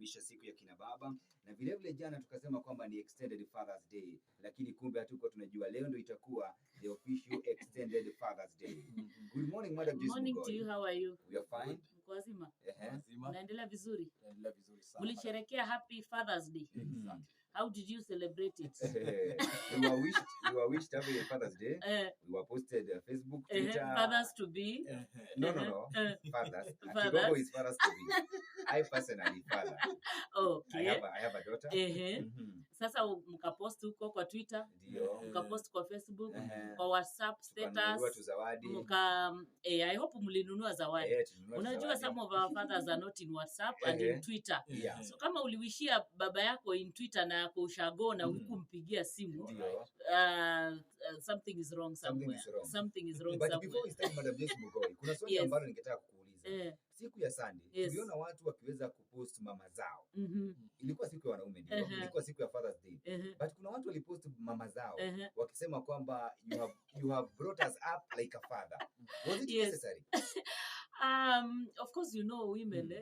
kuadhimisha siku ya kina baba, na vile vile jana tukasema kwamba ni extended Father's Day, lakini kumbe hatuko tunajua leo ndio itakuwa the official extended Father's Day. Good morning, Madam Joyce. Good morning to you. How are you? We are fine. Mko wazima? Wazima. Naendelea vizuri? Naendelea vizuri sana. Mlisherehekea happy Father's Day? Exactly. How did you celebrate it? We were wished happy Father's Day. We were posted Facebook, Twitter. Fathers to be. No. Fathers. Kidogo is fathers to be. I personally father. Okay. I have a daughter. Sasa mkapost huko kwa Twitter, mkapost kwa Facebook, kwa WhatsApp status. I hope mlinunua zawadi. Unajua some of our fathers are not in WhatsApp and in Twitter. So kama uliwishia baba yako in Twitter na kwa ushago na hukumpigia simu, something is wrong somewhere. Something is wrong But somewhere. before we start, Madam Joyce Mghoi, kuna swali ambalo ningetaka kukuuliza. Siku ya Sunday, tuliona watu wakiweza kupost mama zao. Ilikuwa siku ya wanaume ndio, ilikuwa siku ya Father's Day. But kuna watu walipost mama zao wakisema kwamba you have brought us up like a father. Was it necessary? Of course, you know, women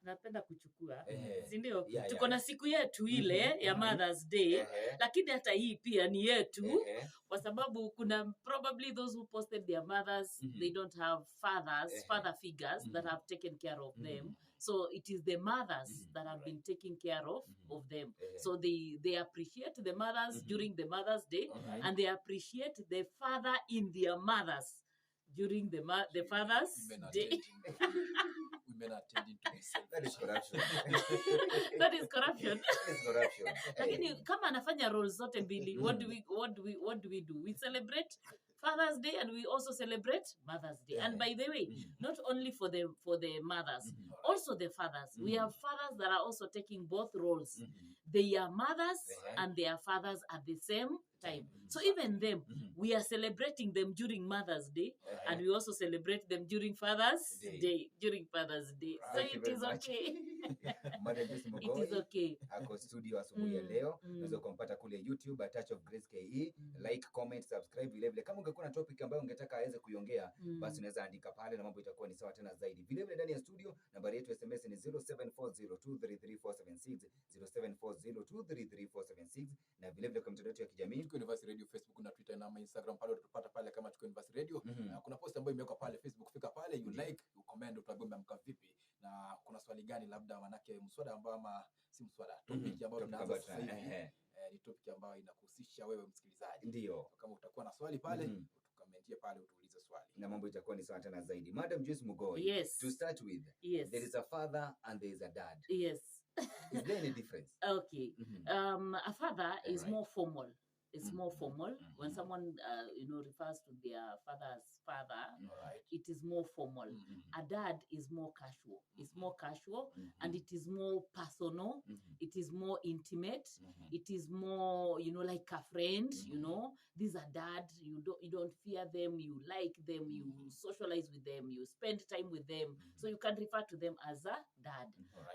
tunapenda kuchukua, si ndio? Tuko na siku yetu ile ya Mother's Day, lakini hata hii pia ni yetu, kwa sababu kuna probably those who posted their mothers, they don't have father figures that have taken care of them. So it is the mothers that have been taking care of them. So they appreciate the mothers during the Mother's Day, and they appreciate the father in their mothers during the Father's Day. Women are tending to be selfish. That is corruption. That is corruption. That is corruption. Lakini kama anafanya roles zote mbili, what do we do? We celebrate Father's Day and we also celebrate Mother's Day. And by the way, not only for the mothers, also the fathers. We have fathers that are also taking both roles. They are mothers and they are fathers at the same time. So even them, we are celebrating them during Mother's Day, and we also celebrate them during Father's Day. During Father's Day. So it is okay. Madam Joyce Mghoi, it is okay. Ako studio asubuhi ya leo. Unaweza kumpata kule YouTube Touch of Grace KE. Like, comment, subscribe vile vile. Kama ungekuwa na topic ambayo ungetaka aweze kuiongea, basi unaweza andika pale na mambo itakuwa ni sawa tena zaidi. Vile vile ndani ya studio nambari yetu SMS ni 0740233476, 0740233476, na vile vile kwa mtandao wetu ya kijamii Tuko University Radio Facebook na Twitter na Instagram, pale utapata pale kama Tuko University Radio. Kuna post ambayo imewekwa pale Facebook, fika pale, you like, you comment, utaambia umeamka vipi na kuna swali gani, labda manake mswada ambao ama si mswada, topic ambayo tunaanza sasa hivi ni topic ambayo inakuhusisha wewe msikilizaji. Ndio. Kama utakuwa na swali pale, ukamentie pale, utuulize swali na mambo itakuwa ni sawa tena zaidi. Madam Joyce Mghoi, to start with, there is a father and there is a dad. Yes. Is there any difference? Okay. A father is more formal. It's more formal. When someone refers to their father as father, it is more formal. A dad is more casual. It's more casual, and it is more personal. It is more intimate. It is more, like a friend. These are dad. You don't fear them. You like them. You socialize with them. You spend time with them. So you can refer to them as a dad.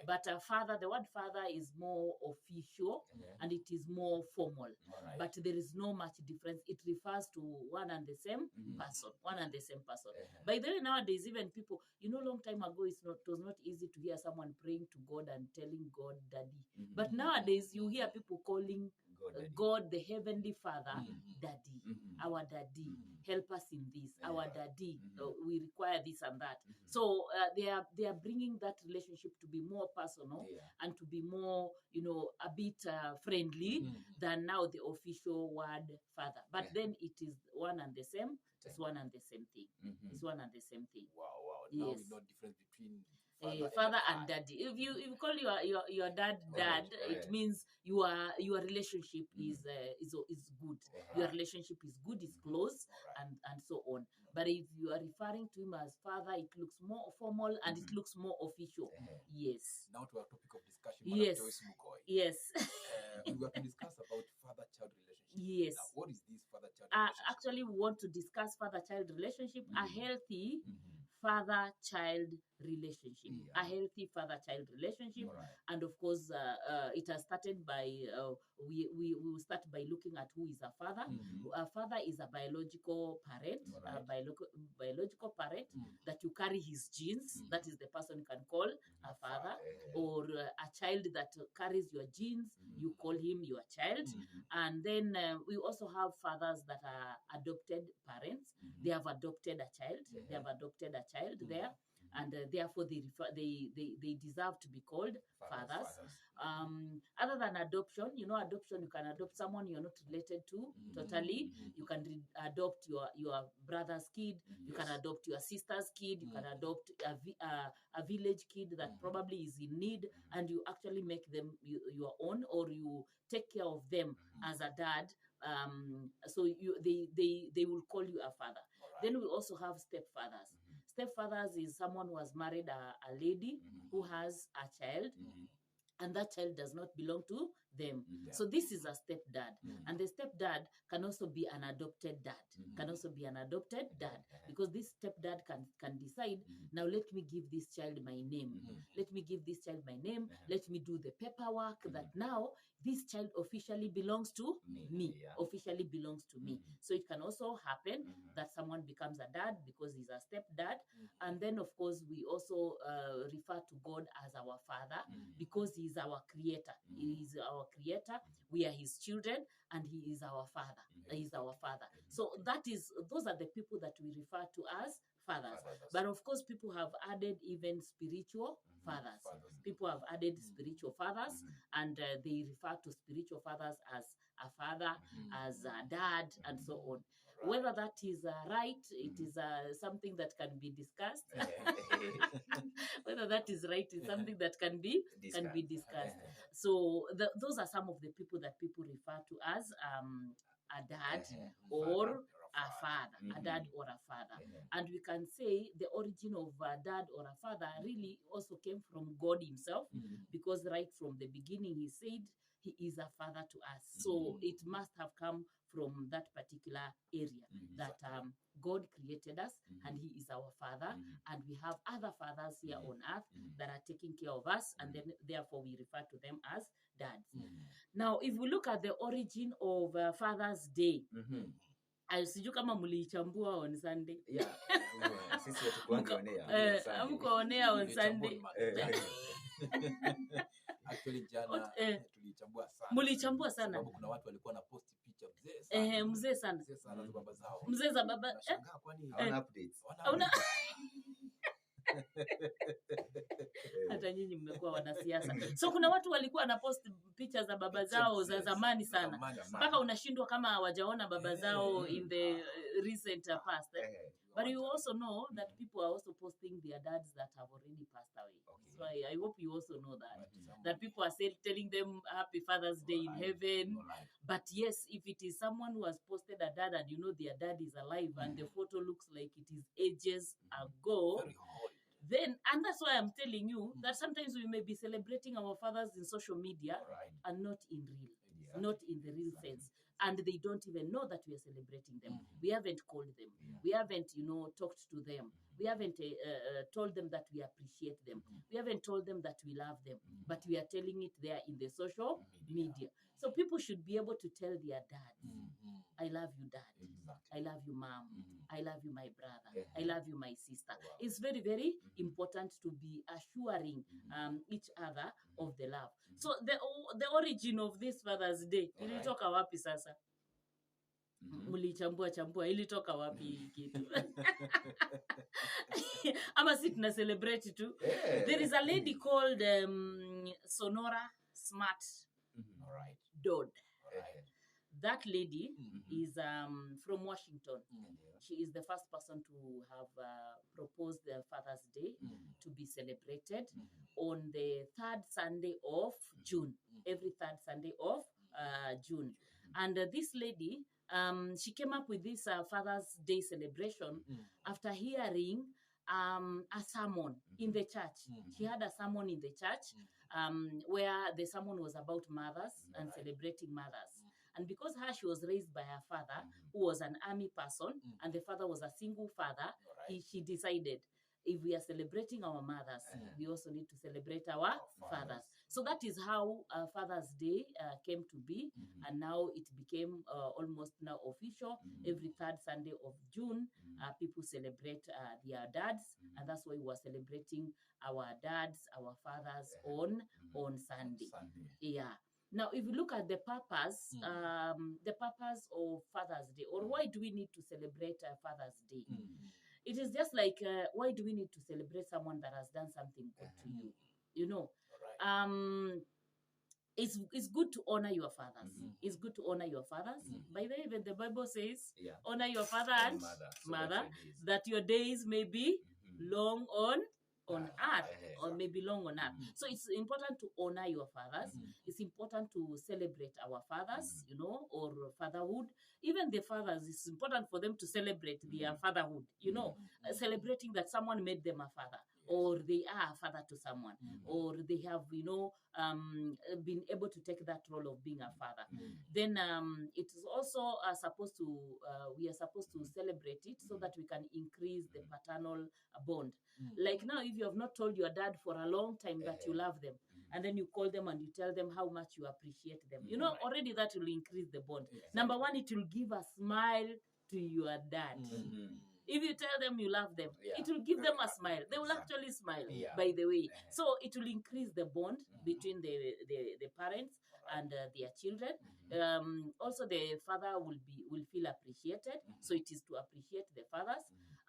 But a father, the word father is more official, and it is more formal. But there is no much difference. It refers to one and the same person. One and the same person. By the way, nowadays, even people, long time ago, it was not easy to hear someone praying to God and telling God, Daddy. But nowadays, you hear people calling God, the Heavenly Father, Daddy, our Daddy, help us in this, our Daddy, we require this and that. So they are bringing that relationship to be more personal and to be more, a bit friendly than now the official word Father. But then it is one and the same. It's one and the same thing. It's one and the same thing. Wow. Yes. Now we know difference between father and daddy. If you call your dad, it means your relationship is good. Your relationship is good, is close, and so on. But if you are referring to him as father, it looks more formal and it looks more official. Yes. Now to our topic of discussion, Joyce Mghoi. Yes. We were to discuss about father-child relationship. Yes. Now, what is this father-child relationship? Actually, we want to discuss father-child relationship, a healthy father-child relationship, a healthy father-child relationship. And of course, it has started by, we will start by looking at who is a father. A father is a biological parent, a biological parent that you carry his genes. That is the person you can call a father. Or a child that carries your genes, you call him your child. And then we also have fathers that are adopted parents. They have adopted a child. They have adopted a child there. And therefore they deserve to be called fathers. Other than adoption, adoption, you can adopt someone you're not related to totally. You can adopt your brother's kid. You can adopt your sister's kid. You can adopt a village kid that probably is in need, and you actually make them your own, or you take care of them as a dad. So they will call you a father. Then we also have stepfathers. Stepfathers is someone who has married a lady who has a child, and that child does not belong to them. So this is a stepdad. And the stepdad can also be an adopted dad, because this stepdad can decide, now let me give this child my name. Let me give this child my name. Let me do the paperwork that now this child officially belongs to me, officially belongs to me. So it can also happen that someone becomes a dad because he's a stepdad. And then, of course, we also refer to God as our father because he is our creator. He is our creator. We are his children, and he is our father. He is our father. So those are the people that we refer to as fathers. But of course, people have added even spiritual fathers. People have added spiritual fathers, and they refer to spiritual fathers as a father, as a dad, and so on. Whether that is right, it is something that can be discussed. Whether that is right is something that can be discussed. So those are some of the people that people refer to as a dad or a father, a dad or a father. And we can say the origin of a dad or a father really also came from God himself, because right from the beginning he said he is a father to us. So it must have come from that particular area that God created us, and he is our father, and we have other fathers here on earth that are taking care of us, and then therefore we refer to them as dads. Now, if we look at the origin of Father's Day, sijui kama mliichambua on Sunday. Sisi hatukuonea Mkoonea on Sunday. Actually jana tulichambua sana. Mlichambua sana. Sababu kuna watu walikuwa na post picha mzee sana. Mzee sana. Mzee sana za baba zao. Mzee za baba. Nashangaa kwani hawana updates. Hata nyinyi mmekuwa wanasiasa. So kuna watu walikuwa na post picha za baba zao za zamani sana. Mpaka unashindwa kama hawajaona baba zao in the recent past. But you also know that people are also posting their dads that have already passed away. So I hope you also know that people are telling them Happy Father's Day in heaven. But yes, if it is someone who has posted a dad and you know their dad is alive and the photo looks like it is ages ago, then, and that's why I'm telling you that sometimes we may be celebrating our fathers in social media and not in the real sense. And they don't even know that we are celebrating them. We haven't called them. We haven't, talked to them. We haven't told them that we appreciate them. We haven't told them that we love them. But we are telling it there in the social media. So people should be able to tell their dads, I love you, dad. I love you, mom. I love you, my brother. I love you, my sister. It's very, very important to be assuring each other of the love. So the origin of this Father's Day, ilitoka wapi sasa? Mlichambua ilitoka wapi kitu? Ama si tuna celebrate tu. There is a lady called Sonora Smart Dodd. That lady is from Washington. She is the first person to have proposed the Father's Day to be celebrated on the third Sunday of June, every third Sunday of June. And this lady, she came up with this Father's Day celebration after hearing a sermon in the church. She had a sermon in the church where the sermon was about mothers and celebrating mothers. And because she was raised by her father, who was an army person, and the father was a single father, she decided, if we are celebrating our mothers, we also need to celebrate our fathers. So that is how Father's Day came to be, and now it became almost now official. Every third Sunday of June, people celebrate their dads, and that's why we are celebrating our dads, our fathers on Sunday. Yeah. Now, if you look at the purpose of Father's Day, or why do we need to celebrate Father's Day? It is just like, why do we need to celebrate someone that has done something good to you? You know, it's good to honor your fathers. It's good to honor your fathers. By the way, even the Bible says, honor your father and mother, that your days may be long on earth, or maybe long on earth. So it's important to honor your fathers. It's important to celebrate our fathers, you know, or fatherhood. Even the fathers, it's important for them to celebrate their fatherhood, you know, celebrating that someone made them a father, or they are a father to someone, or they have, you know, been able to take that role of being a father. Then it is also supposed to, we are supposed to celebrate it so that we can increase the paternal bond. Like now, if you have not told your dad for a long time that you love them, and then you call them and you tell them how much you appreciate them, you know, already that will increase the bond. Number one, it will give a smile to your dad. If you tell them you love them, it will give them a smile. They will actually smile, by the way. So it will increase the bond between the parents and their children. Also, the father will feel appreciated. So it is to appreciate the fathers,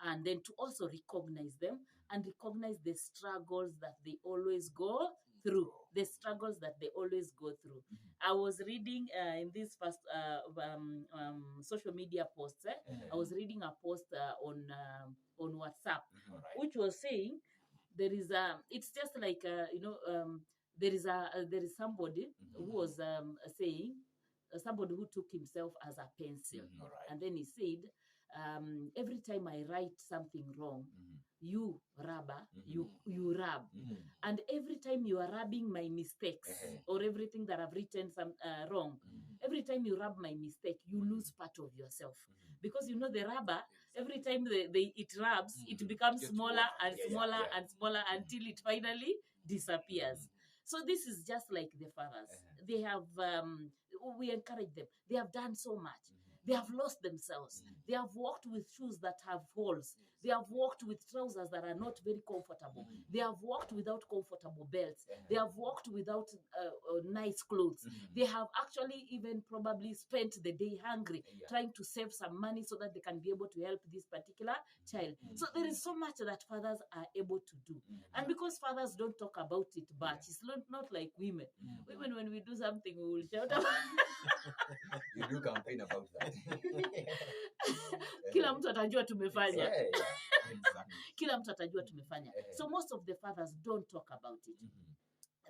and then to also recognize them and recognize the struggles that they always go through. The struggles that they always go through. I was reading in this first social media posts. I was reading a post on WhatsApp, which was saying there is it's just like there is somebody who was saying somebody who took himself as a pencil, and then he said, every time I write something wrong, you rubber, you rub, and every time you are rubbing my mistakes or everything that I've written some wrong, every time you rub my mistake, you lose part of yourself, because you know the rubber, every time it rubs, it becomes smaller and smaller and smaller until it finally disappears. So this is just like the fathers. They have we encourage them. They have done so much. They have lost themselves. They have walked with shoes that have holes. They have walked with trousers that are not very comfortable. They have walked without comfortable belts. They have walked without nice clothes. They have actually even probably spent the day hungry, trying to save some money so that they can be able to help this particular child. So there is so much that fathers are able to do. And because fathers don't talk about it much, it's not like women. Women, when we do something, we will shout about You do campaign about that. Kila mtu atajua tumefanya. Exactly. Kila mtu atajua tumefanya. So most of the fathers don't talk about it.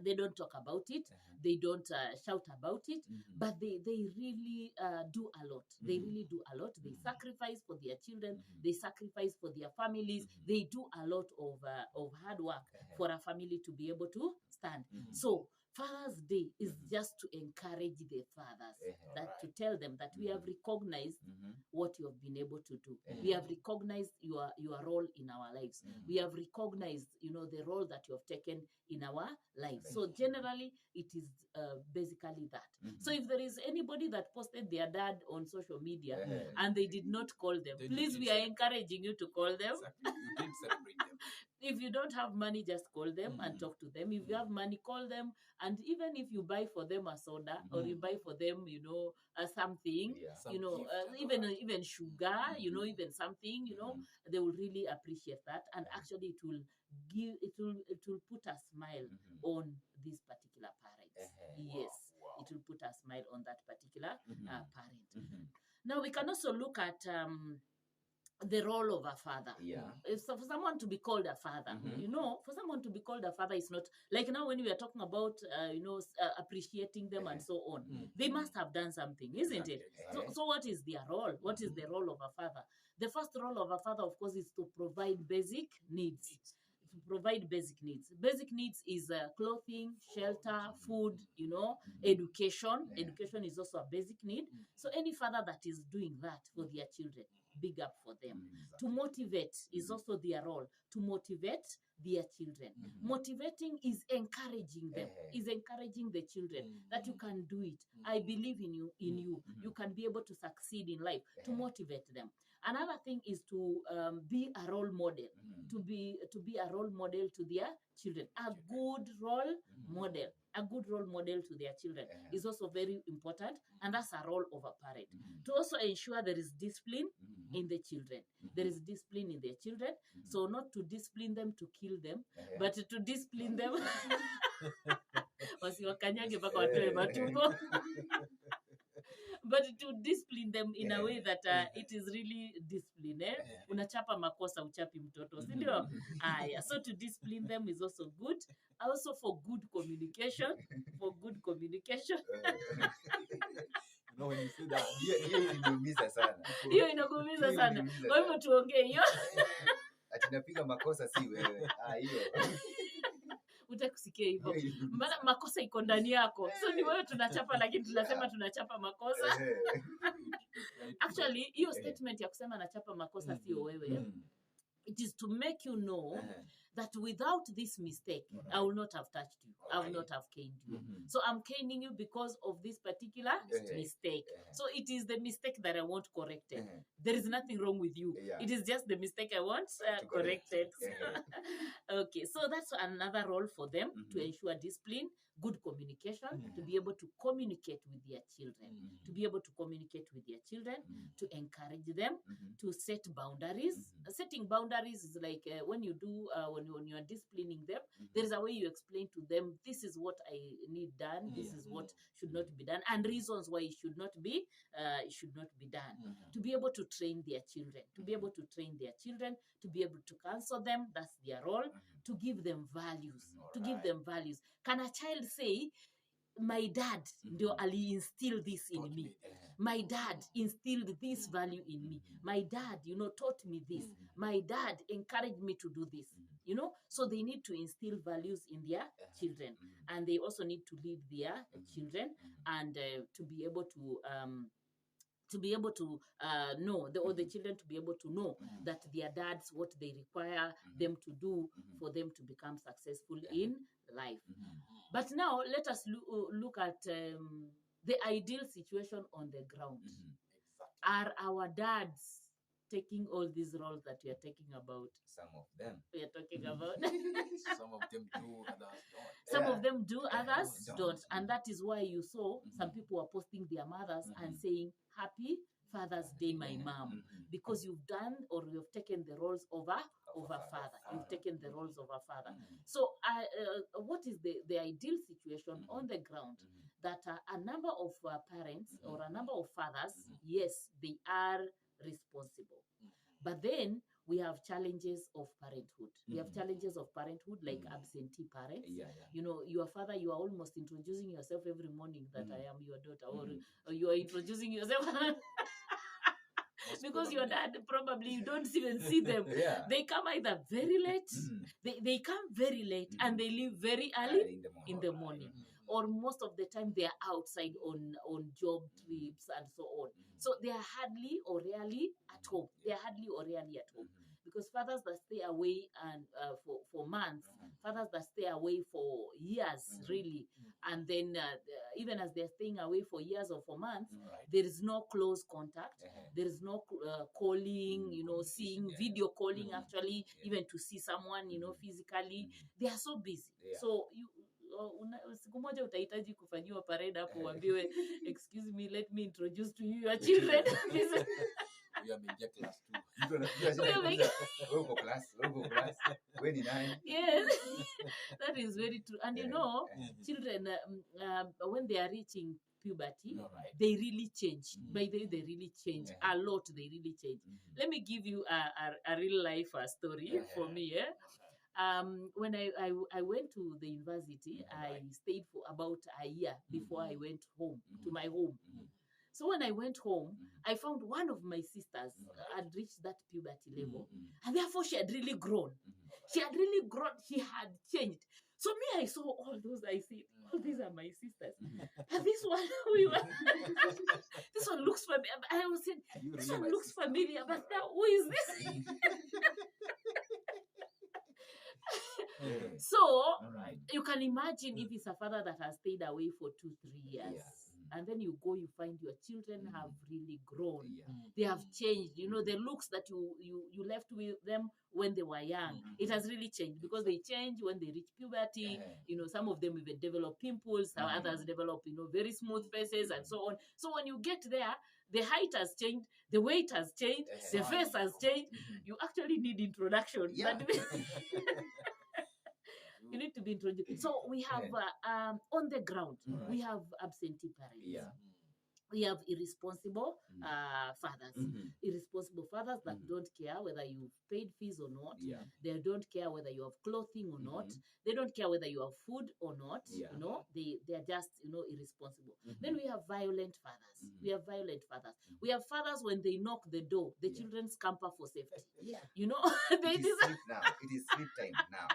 They don't talk about it. They don't shout about it. But they really do a lot. They really do a lot. They sacrifice for their children. They sacrifice for their families. They do a lot of hard work for a family to be able to stand. So Father's Day is just to encourage the fathers, that to tell them that we have recognized what you have been able to do. We have recognized your role in our lives. We have recognized, you know, the role that you have taken in our lives. So generally, it is basically that. So if there is anybody that posted their dad on social media and they did not call them, please, we are encouraging you to call them. Exactly. You did celebrate them. If you don't have money, just call them and talk to them. If you have money, call them. And even if you buy for them a soda or you buy for them, you know, something, you know, even sugar, you know, even something, you know, they will really appreciate that. And actually, it will put a smile on these particular parents. Yes, it will put a smile on that particular parent. Now we can also look at the role of a father. So for someone to be called a father, you know, for someone to be called a father is not like now when we are talking about, you know, appreciating them and so on. They must have done something, isn't it? So what is their role? What is the role of a father? The first role of a father, of course, is to provide basic needs. To provide basic needs. Basic needs is clothing, shelter, food, you know, education. Education is also a basic need. So any father that is doing that for their children, big up for them. To motivate is also their role, to motivate their children. Motivating is encouraging them, is encouraging the children that you can do it. I believe in you, you can be able to succeed in life, to motivate them. Another thing is to be a role model, to be a role model to their children, a good role model. A good role model to their children is also very important, and that's a role of a parent. To also ensure there is discipline in the children. There is discipline in their children, so not to discipline them to kill them, but to discipline them wasiwakanyage mpaka watoe matumbo. But to discipline them in a way that it is really discipline. Unachapa makosa uchapi mtoto, si ndio? So to discipline them is also good. Also for good communication. For good communication. You know, when you say that, hiyo inaumiza sana. Hiyo inakuumiza sana. Kwa hivyo tuongee hiyo. Atinapiga makosa si wewe. Hiyo. Utakusikia hivyo. Maana makosa iko ndani yako. So ni wewe tunachapa, lakini tunasema tunachapa makosa. Actually, hiyo statement ya kusema nachapa makosa sio wewe. It is to make you know that without this mistake, I will not have touched you. I will not have caned you. So I'm caning you because of this particular mistake. So it is the mistake that I want corrected. There is nothing wrong with you. It is just the mistake I want corrected. Okay, so that's another role for them, to ensure discipline, good communication, to be able to communicate with their children, to be able to communicate with their children, to encourage them, to set boundaries. Setting boundaries is like when you do, when you are disciplining them, there is a way you explain to them, this is what I need done, this is what should not be done, and reasons why it should not be done. To be able to train their children, to be able to train their children, to be able to counsel them, that's their role, to give them values, to give them values. Can a child say, my dad ndio ali-instill this in me. My dad instilled this value in me. My dad, taught me this. My dad encouraged me to do this. So they need to instill values in their children, and they also need to lead their children, and to be able to know, the children to be able to know that their dads, what they require them to do for them to become successful in life. But now let us look at the ideal situation on the ground. Are our dads taking all these roles that we are talking about? Some of them. We are talking about. some of them do, others don't. Some of them do, others don't. And that is why you saw some people are posting their mothers and saying, Happy Father's Day, my mom. Because you've done, or you've taken the roles of a father. You've taken the roles of a father. So what is the ideal situation on the ground? That a number of parents or a number of fathers, yes, they are responsible. But then we have challenges of parenthood. We have challenges of parenthood, like absentee parents. Your father, you are almost introducing yourself every morning that I am your daughter, or you are introducing yourself because your dad, probably you don't even see them. They come either very late, they come very late, and they leave very early in the morning. Or most of the time they are outside on job trips and so on. So they are hardly or rarely at home. They are hardly or rarely at home. Because fathers that stay away and for months, fathers that stay away for years, really, and then even as they're staying away for years or for months, there is no close contact. There is no calling, seeing, video calling, actually, even to see someone, physically. They are so busy. So siku moja utahitaji kufanyiwa parade hapo uambiwe, excuse me, let me introduce to you your children. We are in class 2. Local class. When in 9. Yes, that is very true. And children, when they are reaching puberty, they really change. By the way, they really change a lot. They really change. Let me give you a real life story for me. When I went to the university, I stayed for about a year before I went home to my home. So when I went home, I found one of my sisters had reached that puberty level, and therefore she had really grown. She had really grown. She had changed. So me, I saw all those. I said, all these are are my sisters. And this one, this one looks familiar. I was saying, this one looks familiar, but now who is this? So you can imagine if it's a father that has stayed away for 2-3 years, and then you go, you find your children have really grown. They have changed. You know, the looks that you left with them when they were young, it has really changed because they change when they reach puberty. You know, some of them even develop pimples, some others develop, you know, very smooth faces and so on. So when you get there, the height has changed, the weight has changed, the face has changed. You actually need introduction. But you need to be introduced. So we have on the ground, we have absentee parents. We have irresponsible fathers. Irresponsible fathers that don't care whether you've paid fees or not. They don't care whether you have clothing or not. They don't care whether you have food or not. You know, they are just, you know, irresponsible. Then we have violent fathers. We have violent fathers. We have fathers when they knock the door, the children scamper for safety. You know, it is sleep now. It is sleep time now.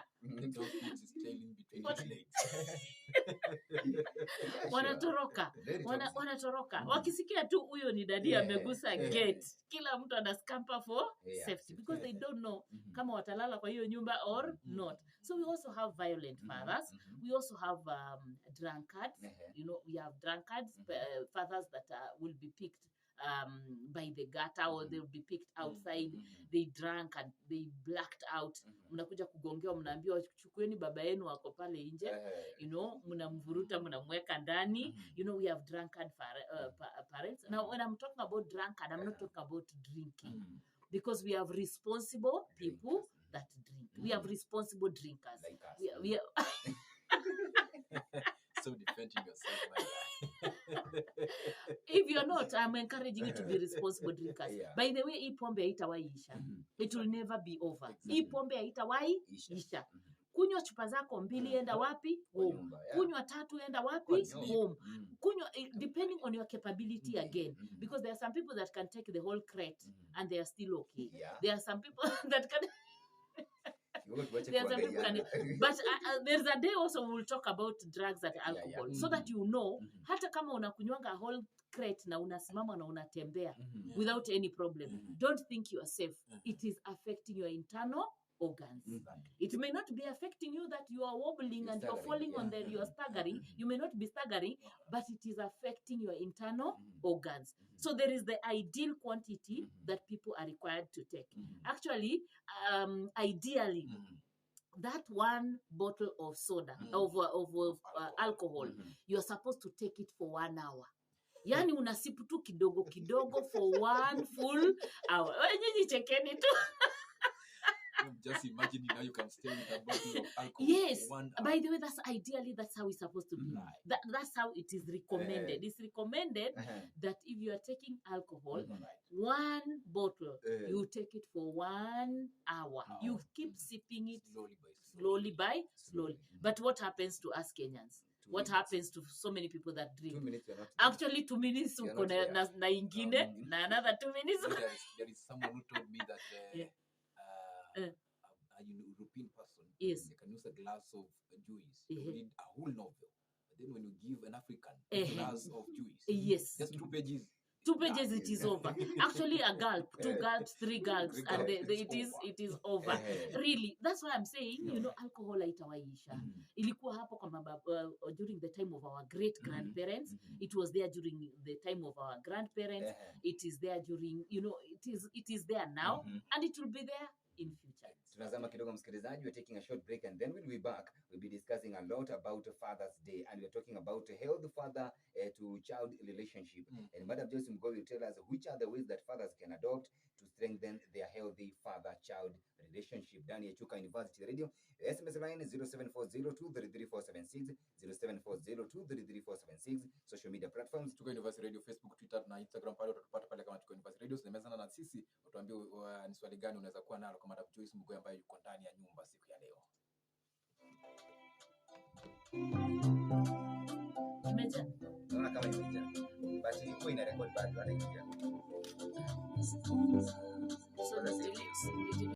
Wanatoroka. Wakisikia tu huyo ni dadi amegusa gate, kila mtu anascamper for safety because they don't know kama watalala kwa hiyo nyumba or not. So we also have violent fathers. We also have drunkards. You know, we have drunkards, fathers that will be picked by the gutter or they'll be picked outside. They drank and they blacked out. Mnakuja kugongewa, mnaambiwa chukueni baba yenu wako pale nje. You know, mnamvuruta, mnamweka ndani. You know, we have drunkard parents. Now, when I'm talking about drunkard, I'm not talking about drinking. Because we have responsible people that drink. We have responsible drinkers. Like us. We are So defending yourself, my guy. If you're not, I'm encouraging you to be responsible drinkers. By the way, hii pombe haitawahi isha. It will never be over. Hii pombe haitawahi isha. Kunywa chupa zako 2 enda wapi? Home. Kunywa 3 enda wapi? Home. Kunywa, depending on your capability again. Because there are some people that can take the whole crate and they are still okay. There are some people that can... There's some people but there's a day also we'll talk about drugs and alcohol so that you know hata kama unakunywanga a whole crate na unasimama na unatembea without any problem, don't think you are safe. It is affecting your internal organs. It may not be affecting you that you are wobbling and you're falling on you are staggering. You may not be staggering, but it is affecting your internal organs. So there is the ideal quantity that people are required to take. Actually, ideally, that 1 bottle of soda, of alcohol, you're supposed to take it for 1 hour. Yani unasipu tu kidogo kidogo for 1 full hour. Nyinyi chekeni tu. Just imagine now you can stay with a bottle of alcohol. Yes. For 1 hour. By the way, that's how it's supposed to be. That's how it is recommended. It's recommended that if you are taking alcohol, 1 bottle, you take it for 1 hour. You keep sipping it slowly. But what happens to us Kenyans? What happens to so many people that drink? 2 minutes you're not Actually, 2 minutes uko na ingine, na another 2 minutes. There is someone who told me that a European person, Yes, they can use a glass of Joyce to read a whole novel. But then when you give an African a glass of Joyce, yes, just 2 pages. 2 pages, it is over. Actually, a gulp, 2 gulps, 3 gulps, and it is over. Really, that's why I'm saying, you know, alcohol haitawaisha. Ilikuwa hapo kwa during the time of our great grandparents. It was there during the time of our grandparents. It is there during, you know, it is there now, and it will be there in future. Tunazama kidogo msikilizaji, we're taking a short break and then we'll be back. We'll be discussing a lot about Father's Day and we're talking about a healthy father to child relationship. And Madam Joyce Mghoi will tell us which are the ways that fathers can adopt to strengthen their healthy father-child relationship. Ndani ya Chuka University Radio, SMS line 0740233476, 0740233476, social media platforms Chuka University Radio, Facebook, Twitter na Instagram, pale utapata pale kama Chuka University Radio. Semezana na sisi, utuambie ni swali gani unaweza kuwa nalo kwa Madam Joyce Mghoi ambaye yuko ndani ya nyumba siku ya leo. Imeja? Naona kama imeja. But iko ina record bado anaingia. So